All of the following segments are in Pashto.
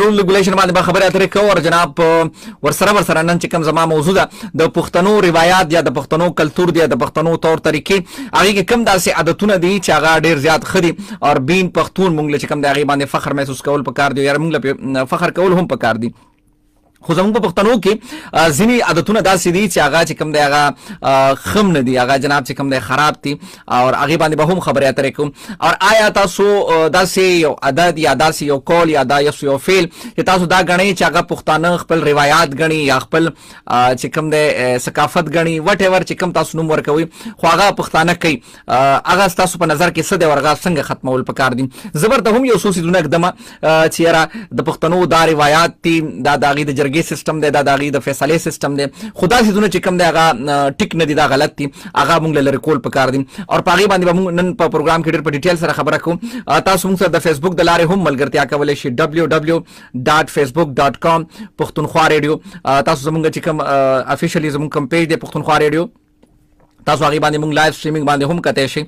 رول ریګولیشن باندې به خبرې اترې کوو او جناب ورسره نن چې کوم زما موضوع ده د پښتنو روایت یا د پښتنو کلتور دی د پښتنو طور طریقې هغه کې کم داسې عادتونه دي چې هغه ډیر زیات خدي او بین پښتون مونږ له چې کم د هغه باندې فخر محسوس کول پکار دی یا مونږ له فخر کول هم پکار دی خو زموږ په پښتنو کې ځینې عادتونه داسې دي چې هغه چې کوم دی هغه خم نه دي هغه جناب چې کوم دی خراب دي او هغې باندې به هم خبرې اترې کوم او آیا تاسو داسې یو عادت یا داسې یو قول یا داسې یو فعل چې تاسو دا ګڼئ چې هغه پښتانه خپل روایات ګڼي یا خپل چې کوم دی ثقافت ګڼي وټ ایور چې کوم تاسو نوم ورکوئ خو هغه پښتانه کوي هغه ستاسو په نظر کې څه دی او هغه څنګه ختمول پکار دي زه به ورته هم یو څو څیزونه ږدمه چې یاره د پښتنو دا روایات دي دا د هغې د جرګې سیستم دی دا د هغې د فیصلې سیستم دی خو دا څیزونه چې کوم دی هغه ټیک نه دي دا غلط دي هغه موږ له لرې کول پکار دي او په هغې باندې به موږ نن په پروګرام کې ډېر په ډیټیل سره خبره کوو تاسو موږ سره د فیسبوک د لارې هم ملګرتیا کولی شئ www.facebook.com پښتونخوا ریډیو تاسو زموږ چې کوم افیشلی زموږ کوم پیج دی پښتونخوا ریډیو تاسو هغه باندې موږ لایو سټریمینګ باندې هم کتای شئ او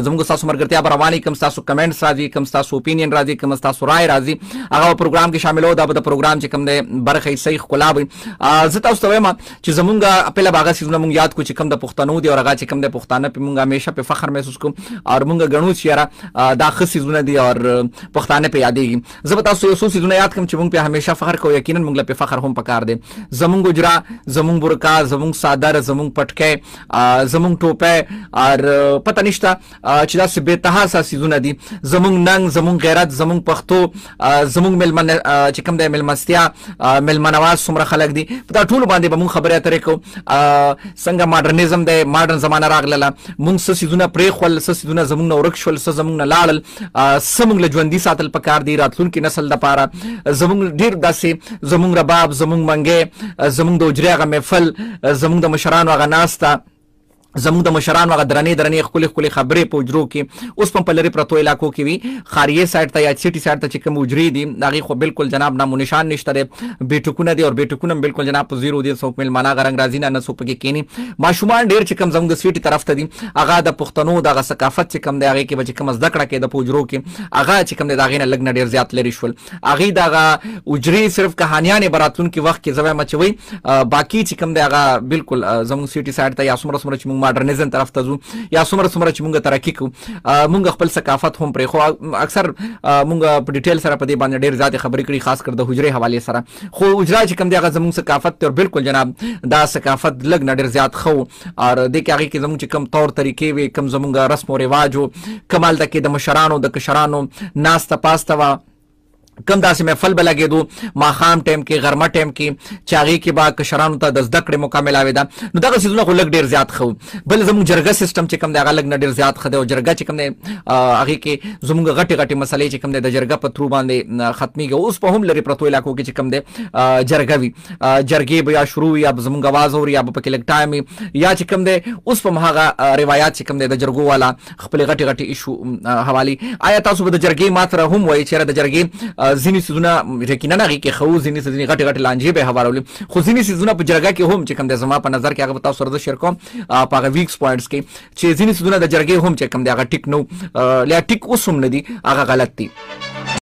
زموږ تاسو مرګرتیا به روانې کوم تاسو کمنټس راځي کوم تاسو اوپینین راځي کوم تاسو رائے راځي هغه پروګرام کې شاملو دا به د پروګرام چې کوم دی برخه صحیح ښکلا وي زه تاسو ته وایم چې زموږ پهله به هغه څیزونه موږ یاد کړو چې کوم د پښتنو دي او هغه چې کوم د پښتانه پې موږ همیشه پې فخر محسوس کوو او موږ ګڼو چې یاره دا ښه څیزونه دي او پښتانه پې یادېږي زه به تاسو یو څو څیزونه یاد کړم چې موږ پې همیشه فخر کوو یقینا موږ له پې فخر هم پکار دی زموږ اجرا زموږ برقع زموږ څادر زموږ پټکی زموږ ټوپۍ اور پته نشته چې داسې بېتحاسه څیزونه دي زموږ ننګ زموږ غیرت زموږ پښتو زموږ میلمه چې کوم دی میلمستیا میلمه نواز څومره خلک دي په دا ټولو باندې به موږ خبرې اترې کوو څنګه ماډرنیزم دی ماډرن زمانه راغلله موږ څه څیزونه پرېښول څه څیزونه زموږ نه ورک شول څه زموږ نه لاړل څه موږ له ژوندي ساتل پکار دي راتلونکي نسل دپاره زموږ ډېر داسې زموږ رباب زموږ منګی زموږ د اجرې هغه محفل زموږ د مشرانو هغه ناسته زموږ د مشرانو هغه درنې ښکلې ښکلې خبرې په حجرو کې اوس په لرې پرتو علاقو کې وي خاریې سایډ ته یا سټي سایډ ته چې کوم حجرې دي د هغې خو بالکل جناب نام و نشان نشته دی بېټکونه دي او بېټکونه هم بالکل جناب په زیرو دي څوک میلمانه هغه رنګ راځي نه څوک پکې کښېني ماشومان ډېر چې کوم زموږ د سویټي طرف ته دي هغه د پښتنو دغه ثقافت چې کوم دی هغې کې به چې کومه زده کړه کېده په حجرو کې هغه چې کوم دی د هغې نه لږ نه ډېر زیات لرې شول هغې دغه حجرې صرف کهانیانې به راتلونکي وخت کې زه وایم چې باقي چې کوم دی هغه بالکل زموږ سویټي سایډ ته یا څومره چې موږ ماډرنیزم طرف ته ځو یا څومره چې موږ ترقي کوو موږ خپل ثقافت هم پرېښو اکثر موږ په ډیټیل سره په دې باندې ډېر زیاتې خبرې کړي خاص کر د حجرې حوالې سره خو حجره چې کوم دی هغه زموږ ثقافت دی او بالکل جناب دا ثقافت لږ نه ډېر زیات ښه و او دې کې هغې کې زموږ چې کوم طور طریقې وې کوم زموږ رسم و رواج و کوم هلته کې د مشرانو د کشرانو ناسته پاسته وه کم داسې محفل به لګېدو ماښام ټایم کې غرمه ټایم کې چې هغې کې به کشرانو ته د زده کړې موقع میلاوېده نو دغه څیزونه خو لږ ډېر زیات ښه و بل زموږ جرګه سیسټم چې کوم دی هغه لږ نه ډېر زیات ښه دی او جرګه چې کوم دی هغې کې زموږ غټې مسلې چې کوم دی د جرګه په ترو باندې ختمیږي اوس په هم لرې پرتو علاقو کې چې کوم دی جرګه وي جرګې به یا شروع وي یا به زموږ اواز اوري یا به پکې لږ ټایم وي یا چې کوم دی اوس په هغه روایات چې کوم دی د جرګو والا خپلې غټې ایشو حوالې آیا تاسو به د جرګې ما سره هم وایي چېرې د جرګې ځینې څیزونه یقینا هغې کې ښه وو ځینې څیزونه غټې غټې لانجې به یې هوارولې خو ځینې څیزونه په جرګه کې هم چې کوم دی زما په نظر کې هغه به تاسو سره زه شیر کوم په هغه ویکس پوینټس کې چې ځینې څیزونه د جرګې هم چې کوم دی هغه ټیک نه و یا ټیک اوس هم نه دي هغه غلط دي